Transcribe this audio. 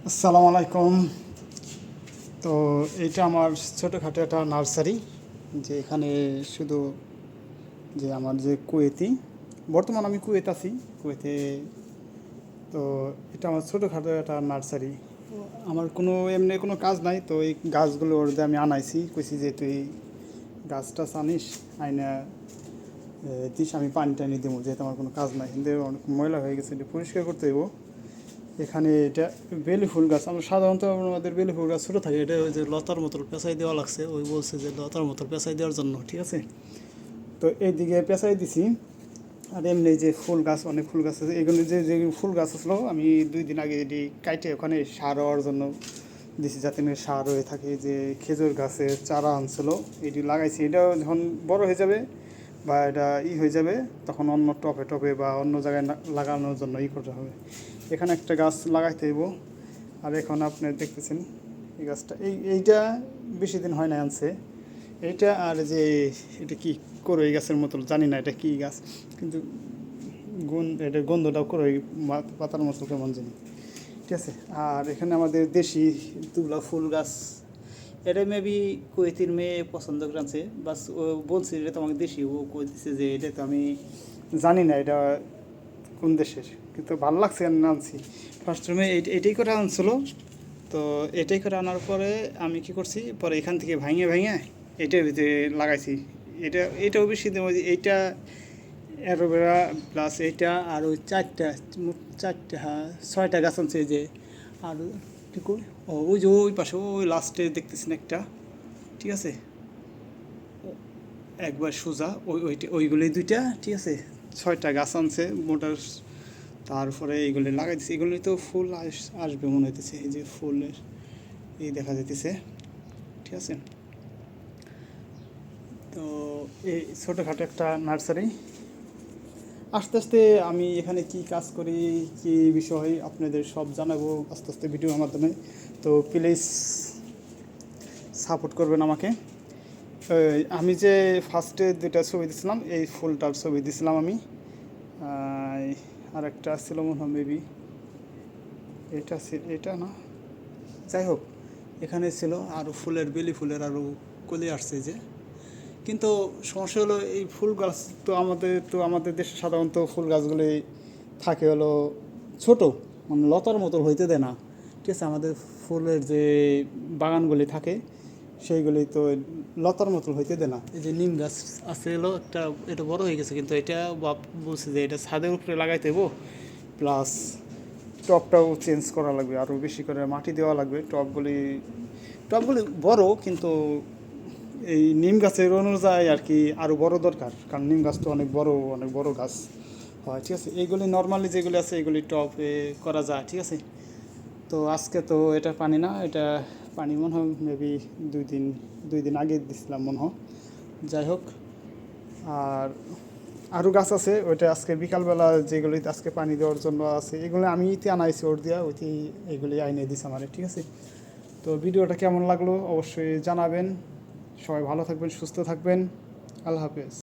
আসসালামু আলাইকুম। তো এইটা আমার ছোটোখাটো একটা নার্সারি, যে এখানে শুধু যে আমার যে কুয়েতি, বর্তমান আমি কুয়েত আছি, কুয়েতে। তো এটা আমার ছোটোখাটো একটা নার্সারি। আমার কোনো এমনি কোনো কাজ নাই, তো এই গাছগুলো ওর দিয়ে আমি আনাইছি, কইছি যে তুই গাছটা আনিস, আইনা দিস, আমি পানি টানি দেবো, যেহেতু আমার কোনো কাজ নাই, কিন্তু অনেক ময়লা হয়ে গেছে, এটা পরিষ্কার করতে দেবো। এখানে এটা বেলি ফুল গাছ, আমরা সাধারণত আমাদের বেলি ফুল গাছ ছোটো থাকে, এটা ওই যে লতার মতো পেঁচাই দেওয়া লাগছে, ওই বলছে যে লতার মতো পেঁচাই দেওয়ার জন্য, ঠিক আছে। তো এইদিকে পেঁচাই দিছি। আর এমনি যে ফুল গাছ, অনেক ফুল গাছ আছে, এগুলো যে যে ফুল গাছ আসলো আমি 2 দিন আগে এটি কাইটে ওখানে সার হওয়ার জন্য দিছি, যাতে না সার হয়ে থাকে। যে খেজুর গাছের চারা আনছিল, এটি লাগাইছি, এটা যখন বড় হয়ে যাবে বা এটা হয়ে যাবে, তখন অন্য টপে টপে বা অন্য জায়গায় লাগানোর জন্য করতে হবে। এখানে একটা গাছ লাগাইতে হইব। আর এখন আপনি দেখতেছেন এই গাছটা, এইটা বেশি দিন হয় না আনছে এইটা। আর যে এটা কি করো এই গাছের মতো জানি না এটা কি গাছ, কিন্তু এটা গন্ধটাও করো এই পাতার মতো কেমন জানি, ঠিক আছে। আর এখানে আমাদের দেশি তুলা ফুল গাছ, এটা মেবি কুয়েতির মেয়ে পছন্দ করেছে, বাস ও বলছে এটা তো আমাকে দেশি, ও কই দিচ্ছে যে এটা তো আমি জানি না এটা কোন দেশের, কিন্তু ভালো লাগছে আমি আনছি। ফার্স্ট টাইমে এটাই করে আনছিল। তো এটাই করে আনার পরে আমি কি করছি, পরে এখান থেকে ভাঙে ভাঙে এটার ভিতরে লাগাইছি। এটাও বেশি দেবো, এইটা অ্যালোভেরা প্লাস এইটা আর ওই চারটা, মোট চারটা, হ্যাঁ 6টা গাছ আনছে। এই যে আর ঠিক ওই যে ওই পাশে ওই লাস্টে দেখতেছেন একটা, ঠিক আছে, একবার সোজা ওইগুলোই 2টা, ঠিক আছে। 6টা গাছ আনছে মোটার। তারপরে এইগুলো লাগাই দিচ্ছে, এগুলি তো ফুল আসবে মনে হইতেছে, এই যে ফুলের এই দেখা যাইতেছে, ঠিক আছে। তো এই ছোটোখাটো একটা নার্সারি। আস্তে আস্তে আমি এখানে কি কাজ করি, কি বিষয় আপনাদের সব জানাবো আস্তে আস্তে ভিডিওর মাধ্যমে। তো প্লিজ সাপোর্ট করবেন আমাকে। আমি যে ফার্স্টে 2টা ছবি দিছিলাম, এই ফুলটার ছবি দিছিলাম আমি। আর একটা ছিল মনে হয় মেবি এটা না, যাই হোক, এখানে ছিল আরও ফুলের, বেলি ফুলের আরও কলি আসছে যে। কিন্তু সমস্যা হলো এই ফুল গাছ, তো আমাদের দেশে সাধারণত ফুল গাছগুলি থাকে হলো ছোট, মানে লতার মতো হইতে দেয় না, ঠিক আছে। আমাদের ফুলের যে বাগানগুলি থাকে সেইগুলি তো লতার মতো হইতে দেয় না। এই যে নিম গাছ আছে হলো একটা, এটা বড় হয়ে গেছে, কিন্তু এটা বাপ বলছে যে এটা ছাদের উপরে লাগাইতে হইব, প্লাস টবটাও চেঞ্জ করা লাগবে, আরও বেশি করে মাটি দেওয়া লাগবে। টবগুলি বড়, কিন্তু এই নিম গাছের অনুযায়ী আর কি আরও বড় দরকার, কারণ নিম গাছ তো অনেক বড় গাছ হয়, ঠিক আছে। এইগুলি নর্মালি যেগুলি আছে এগুলি টপে করা যায়, ঠিক আছে। তো আজকে তো এটা পানি না, এটা পানি মনে হয় মেবি 2 দিন আগে দিছিলাম মনে হয়, যাই হোক। আর আরও গাছ আছে, ওইটা আজকে বিকালবেলা যেগুলিতে আজকে পানি দেওয়ার জন্য আছে, এগুলো আমি ইতি আনাইছি ওর দিয়া, ওইটি এগুলি আইনে দিছে আমার, ঠিক আছে। তো ভিডিওটা কেমন লাগলো অবশ্যই জানাবেন। সবাই ভালো থাকবেন, সুস্থ থাকবেন। আল্লাহ হাফেজ।